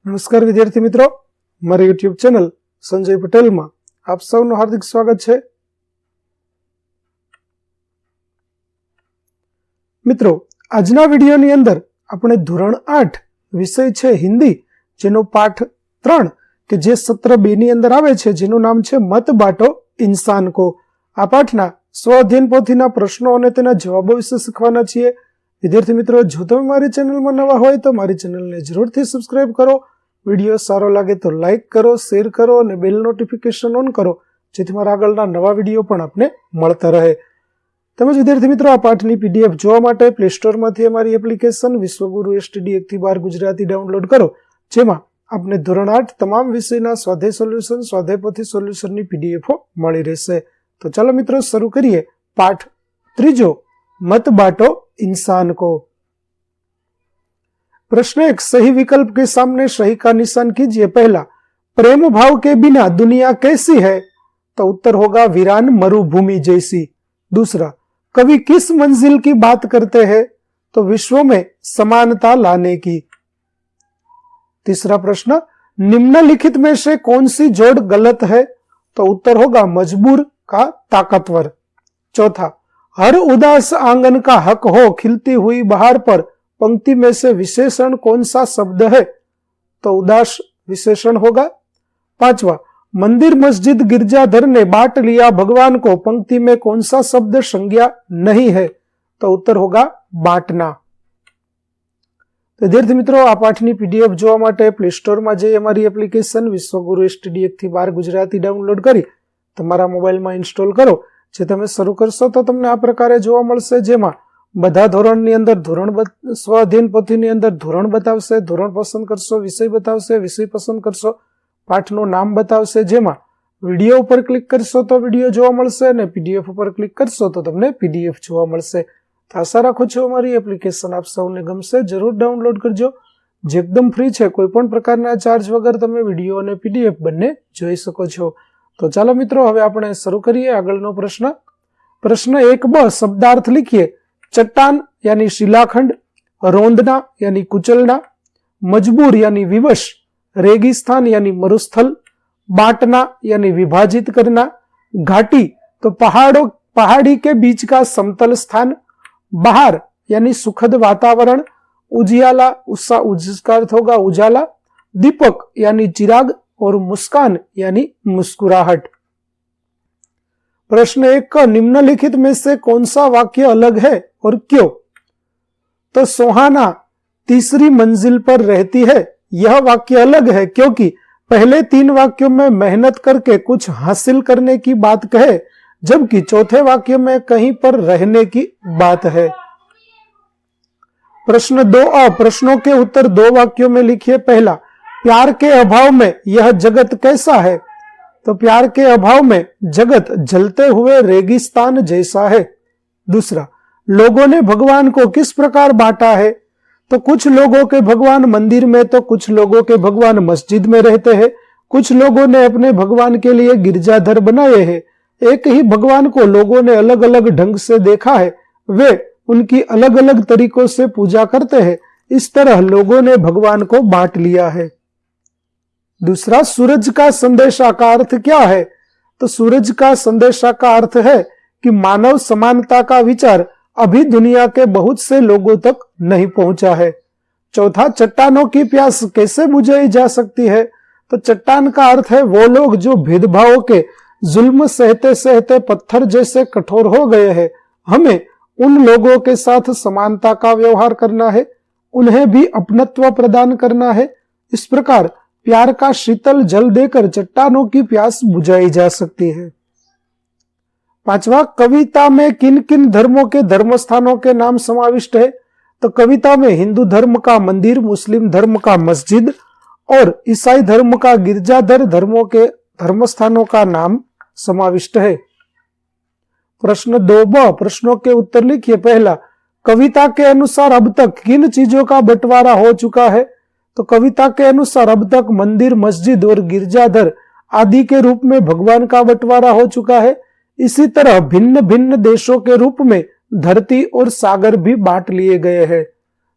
નમસ્કાર વિદ્યાર્થી મિત્રો, મારા યુટ્યુબ ચેનલ સંજય પટેલમાં આપ સૌનું હાર્દિક સ્વાગત છે। મિત્રો, આજના વિડીયોની અંદર આપણે ધોરણ 8 વિષય છે હિન્દી, જેનો પાઠ 3 કે જે સત્ર 2 ની અંદર આવે છે, જેનું નામ છે મત બાટો ઇન્સાન કો। આ પાઠના સ્વઅધ્યયન પોથીના પ્રશ્નો અને તેના જવાબો વિશે શીખવાના છીએ। વિદ્યાર્થી મિત્રો, જો તમે મારી ચેનલમાં નવા હોય તો મારી ચેનલને જરૂરથી સબસ્ક્રાઇબ કરો। વિડીયો સારો લાગે તો લાઇક કરો, શેર કરો અને બેલ નોટિફિકેશન ઓન કરો, જેથી મારા આગળના નવા વિડીયો પણ આપને મળતા રહે। તેમજ વિદ્યાર્થી મિત્રો, આ પાઠની પીડીએફ જોવા માટે પ્લે સ્ટોરમાંથી અમારી એપ્લિકેશન વિશ્વગુરુ STD 1 થી 12 ગુજરાતી ડાઉનલોડ કરો, જેમાં આપને ધોરણ 8 તમામ વિષયના સ્વાધ્યાય સોલ્યુશન, સ્વાધ્યાય પોથી સોલ્યુશનની પીડીએફો મળી રહેશે। તો ચાલો મિત્રો શરૂ કરીએ। પાઠ 3, मत बांटो इंसान को। प्रश्न 1, सही विकल्प के सामने सही का निशान कीजिए। पहला, प्रेम भाव के बिना दुनिया कैसी है? तो उत्तर होगा वीरान मरुभूमि जैसी। दूसरा, कवि किस मंजिल की बात करते हैं? तो विश्व में समानता लाने की। तीसरा प्रश्न, निम्नलिखित में से कौन सी जोड़ गलत है? तो उत्तर होगा मजबूर का ताकतवर। चौथा, हर उदास आंगन का हक हो खिलती हुई बहार पर पंक्ति में से विशेषण कौन सा शब्द है? तो उदास विशेषण होगा। पांचवा, मंदिर मस्जिद गिरजाघर ने बांट लिया भगवान को, पंक्ति में कौन सा शब्द संज्ञा नहीं है? तो उत्तर होगा बांटना। विद्यार्थी मित्रों, आ पाठनी पीडीएफ जोवा माटे प्ले स्टोर में जई अमारी एप्लिकेशन विश्वगुरु STD 1 થી 12 ગુજરાતી ડાઉનલોડ કરી તમારા મોબાઈલમાં ઇન્સ્ટોલ કરો। જે તમે શરૂ કરશો તો તમને આ પ્રકારે જોવા મળશે, જેમાં બધા ધોરણની અંદર ધોરણ સ્વઅધ્યયન પોથીની અંદર ધોરણ બતાવશે, ધોરણ પસંદ કરશો, વિષય બતાવશે, વિષય પસંદ કરશો, પાઠનું નામ બતાવશે, જેમાં વિડીયો ઉપર ક્લિક કરશો તો વિડીયો જોવા મળશે અને પીડીએફ ઉપર ક્લિક કરશો તો તમને પીડીએફ જોવા મળશે। તો આશા રાખું છું અમારી એપ્લિકેશન આપ સૌને ગમશે। જરૂર ડાઉનલોડ કરજો, જે એકદમ ફ્રી છે। કોઈ પણ પ્રકારના ચાર્જ વગર તમે વિડીયો અને પીડીએફ બંને જોઈ શકો છો। તો ચાલો મિત્રો, હવે આપણે શરૂ કરીએ આગળનો પ્રશ્ન। प्रश्न 1b, शब्दार्थ लिखिए। चट्टान यानी शिलाखंड, रोंदना यानी कुचलना, मजबूर यानी विवश, रेगिस्तान यानी मरुस्थल, बांटना यानी विभाजित करना, घाटी तो पहाड़ी के बीच का समतल स्थान, बहार यानी सुखद वातावरण, उजियाला उसका अर्थ होगा उजाला, दीपक यानी चिराग और मुस्कान यानी मुस्कुराहट। प्रश्न 1 का निम्नलिखित में से कौन सा वाक्य अलग है और क्यों? तो सोहाना तीसरी मंजिल पर रहती है, यह वाक्य अलग है क्योंकि पहले 3 वाक्यों में मेहनत करके कुछ हासिल करने की बात कहे, जबकि चौथे वाक्य में कहीं पर रहने की बात है। प्रश्न 2a, प्रश्नों के उत्तर 2 वाक्यों में लिखिए। पहला, प्यार के अभाव में यह जगत कैसा है? तो प्यार के अभाव में जगत जलते हुए रेगिस्तान जैसा है। दूसरा, लोगों ने भगवान को किस प्रकार बांटा है? तो कुछ लोगों के भगवान मंदिर में तो कुछ लोगों के भगवान मस्जिद में रहते हैं, कुछ लोगों ने अपने भगवान के लिए गिरजाघर बनाए हैं। एक ही भगवान को लोगों ने अलग अलग ढंग से देखा है, वे उनकी अलग अलग तरीकों से पूजा करते हैं। इस तरह लोगों ने भगवान को बांट लिया है। दूसरा, सूरज का संदेशा का अर्थ क्या है? तो सूरज का संदेशा का अर्थ है कि मानव समानता का विचार अभी दुनिया के बहुत से लोगों तक नहीं पहुंचा है। चौथा, चट्टानों की प्यास कैसे बुझाई जा सकती है? तो चट्टान का अर्थ है वो लोग जो भेदभाव के जुल्म सहते सहते पत्थर जैसे कठोर हो गए हैं। हमें उन लोगों के साथ समानता का व्यवहार करना है, उन्हें भी अपनत्व प्रदान करना है। इस प्रकार प्यार का शीतल जल देकर चट्टानों की प्यास बुझाई जा सकती है। पांचवा, कविता में किन किन धर्मों के धर्म स्थानों के नाम समाविष्ट है? तो कविता में हिंदू धर्म का मंदिर, मुस्लिम धर्म का मस्जिद और ईसाई धर्म का गिरजाघर धर्मों के धर्म स्थानों का नाम समाविष्ट है। प्रश्न 2b, प्रश्नों के उत्तर लिखिए। पहला, कविता के अनुसार अब तक किन चीजों का बंटवारा हो चुका है? तो कविता के अनुसार अब तक मंदिर, मस्जिद और गिरजाघर आदि के रूप में भगवान का बंटवारा हो चुका है। इसी तरह भिन्न भिन्न देशों के रूप में धरती और सागर भी बांट लिए गए हैं।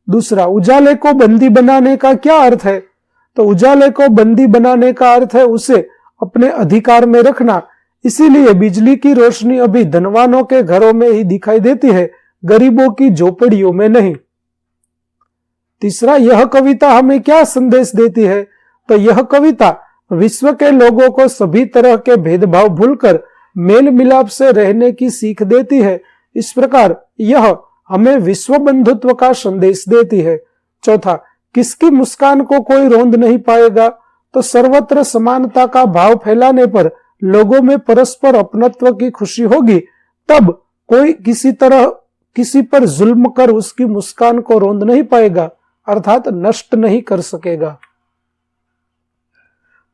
दूसरा, उजाले को बंदी बनाने का क्या अर्थ है? तो तो उजाले को बंदी बनाने का अर्थ है उसे अपने अधिकार में रखना। इसीलिए बिजली की रोशनी अभी धनवानों के घरों में ही दिखाई देती है, गरीबों की झोपड़ियों में नहीं। तीसरा, यह कविता हमें क्या संदेश देती है? तो यह कविता विश्व के लोगों को सभी तरह के भेदभाव भूलकर मेल मिलाप से रहने की सीख देती है। इस प्रकार यह हमें विश्व बंधुत्व का संदेश देती है। चौथा, किसकी मुस्कान को कोई रोंद नहीं पाएगा? तो सर्वत्र समानता का भाव फैलाने पर लोगों में परस्पर अपनत्व की खुशी होगी, तब कोई किसी पर जुल्म कर उसकी मुस्कान को रोंद नहीं पाएगा, अर्थात नष्ट नहीं कर सकेगा।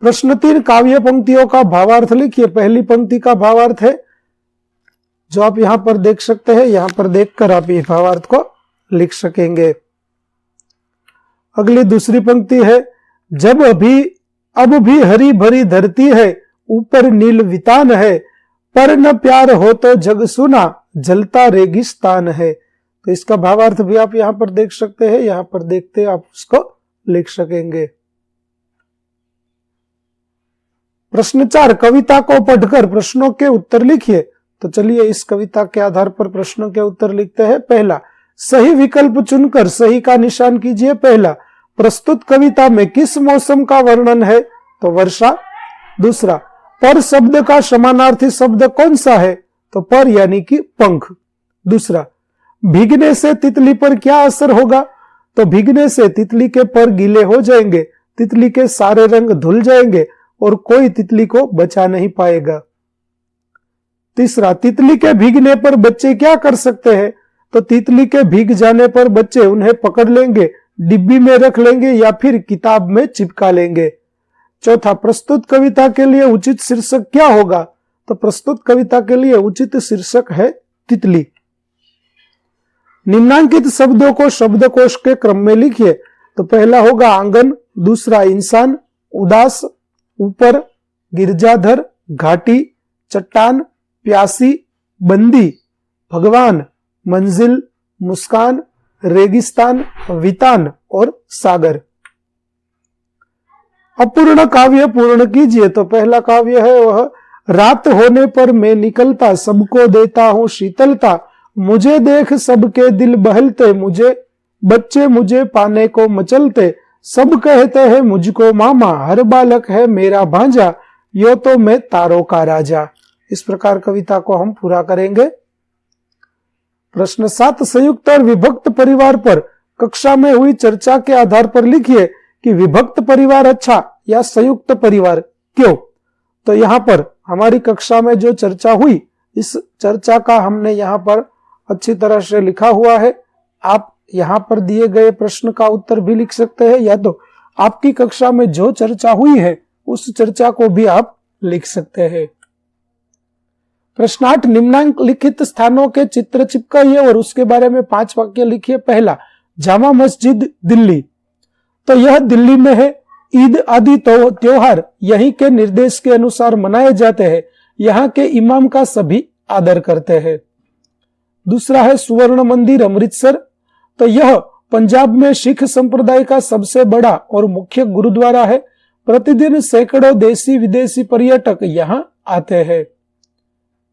प्रश्न 3, काव्य पंक्तियों का भावार्थ लिखिए। पहली पंक्ति का भावार्थ है जो आप यहां पर देख सकते हैं, यहां पर देखकर आप ये भावार्थ को लिख सकेंगे। अगली दूसरी पंक्ति है, अब भी हरी भरी धरती है, ऊपर नील वितान है, पर न प्यार हो तो जग सुना, जलता रेगिस्तान है। तो इसका भावार्थ भी आप यहां पर देख सकते हैं, यहां पर देखते आप उसको लिख सकेंगे। प्रश्न 4, कविता को पढ़कर प्रश्नों के उत्तर लिखिए। तो चलिए इस कविता के आधार पर प्रश्नों के उत्तर लिखते हैं। पहला, सही विकल्प चुनकर सही का निशान कीजिए। पहला, प्रस्तुत कविता में किस मौसम का वर्णन है? तो वर्षा। दूसरा, पर शब्द का समानार्थी शब्द कौन सा है? तो पर यानी कि पंख। दूसरा, भीगने से तितली पर क्या असर होगा? तो भीगने से तितली के पर गीले हो जाएंगे, तितली के सारे रंग धुल जाएंगे और कोई तितली को बचा नहीं पाएगा। तीसरा, तितली के भीगने पर बच्चे क्या कर सकते हैं? तो तितली के भीग जाने पर बच्चे उन्हें पकड़ लेंगे, डिब्बी में रख लेंगे या फिर किताब में चिपका लेंगे। चौथा, प्रस्तुत कविता के लिए उचित शीर्षक क्या होगा? तो प्रस्तुत कविता के लिए उचित शीर्षक है तितली। निम्नांकित शब्दों को शब्दकोश के क्रम में लिखिए। तो पहला होगा आंगन, दूसरा इंसान, उदास, ऊपर, गिरजाधर, घाटी, चट्टान, प्यासी, बंदी, भगवान, मंजिल, मुस्कान, रेगिस्तान, वितान और सागर। अपूर्ण काव्य पूर्ण कीजिए। तो पहला काव्य है वह, रात होने पर मैं निकलता, सबको देता हूं शीतलता, मुझे देख सबके दिल बहलते, बच्चे मुझे पाने को मचलते, सब कहते हैं मुझको मामा, हर बालक है मेरा भांजा, यो तो मैं तारों का राजा। इस प्रकार कविता को हम पूरा करेंगे। प्रश्न 7, संयुक्त और विभक्त परिवार पर कक्षा में हुई चर्चा के आधार पर लिखिए कि विभक्त परिवार अच्छा या संयुक्त परिवार क्यों? तो यहां पर हमारी कक्षा में जो चर्चा हुई, इस चर्चा का हमने यहां पर अच्छी तरह से लिखा हुआ है। आप यहां पर दिए गए प्रश्न का उत्तर भी लिख सकते हैं, या तो आपकी कक्षा में जो चर्चा हुई है उस चर्चा को भी आप लिख सकते हैं। प्रश्न 8, निम्नलिखित स्थानों के चित्र चिपकाइए और उसके बारे में 5 वाक्य लिखिए। पहला, जामा मस्जिद दिल्ली। तो यह दिल्ली में है। ईद आदि त्योहार यहीं के निर्देश के अनुसार मनाए जाते हैं, यहाँ के इमाम का सभी आदर करते हैं। दूसरा है सुवर्ण मंदिर अमृतसर। तो यह पंजाब में सिख संप्रदाय का सबसे बड़ा और मुख्य गुरुद्वारा है। प्रतिदिन सैकड़ों देशी विदेशी पर्यटक यहाँ आते हैं।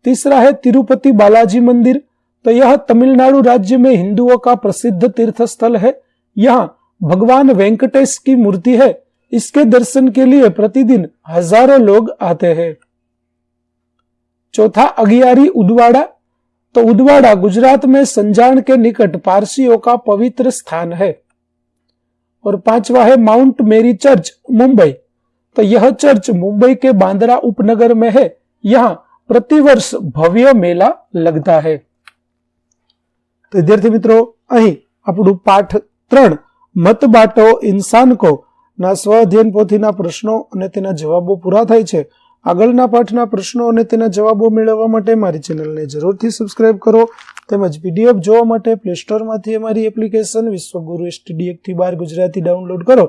तीसरा है तिरुपति बालाजी मंदिर। तो यह तमिलनाडु राज्य में हिंदुओं का प्रसिद्ध तीर्थ स्थल है। यहाँ भगवान वेंकटेश की मूर्ति है। इसके दर्शन के लिए प्रतिदिन हजारों लोग आते हैं। चौथा, अगियारी उदवाड़ा। तो उदवाड़ा गुजरात में संजाण के निकट पारसियों का पवित्र स्थान है। और 5वां है माउंट मेरी चर्च मुंबई। तो यह चर्च मुंबई के बांद्रा उपनगर में है। यहाँ प्रतिवर्ष भव्य मेला लगता है। तो विद्यार्थी मित्रों, અહીં આપણું પાઠ 3 મત બાટો ઇન્સાન કો ના સ્વ અધ્યયન પોથીના પ્રશ્નો અને તેના જવાબો પૂરા થાય છે। આગળના પાઠના પ્રશ્નો અને તેના જવાબો મેળવવા માટે મારી ચેનલને જરૂરથી સબસ્ક્રાઇબ કરો। તેમજ પીડીએફ જોવા માટે પ્લે સ્ટોરમાંથી અમારી એપ્લિકેશન વિશ્વગુરુ STD 1-12 ગુજરાતી ડાઉનલોડ કરો,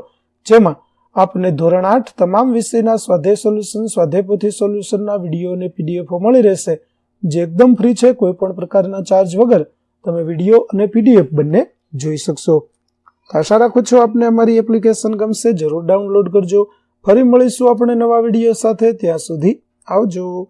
જેમાં આપને ધોરણ 8 તમામ વિષયના સ્વાધ્યાય સોલ્યુશન, સ્વાધ્યાય પોથી સોલ્યુશનના વિડીયો અને પીડીએફો મળી રહેશે, જે એકદમ ફ્રી છે। કોઈ પણ પ્રકારના ચાર્જ વગર તમે વિડીયો અને પીડીએફ બંને જોઈ શકશો। આશા રાખું છું આપને અમારી એપ્લિકેશન ગમશે. જરૂર ડાઉનલોડ કરજો. ફરી મળીશું આપણે નવા વિડીયો સાથે. ત્યાં સુધી આવજો.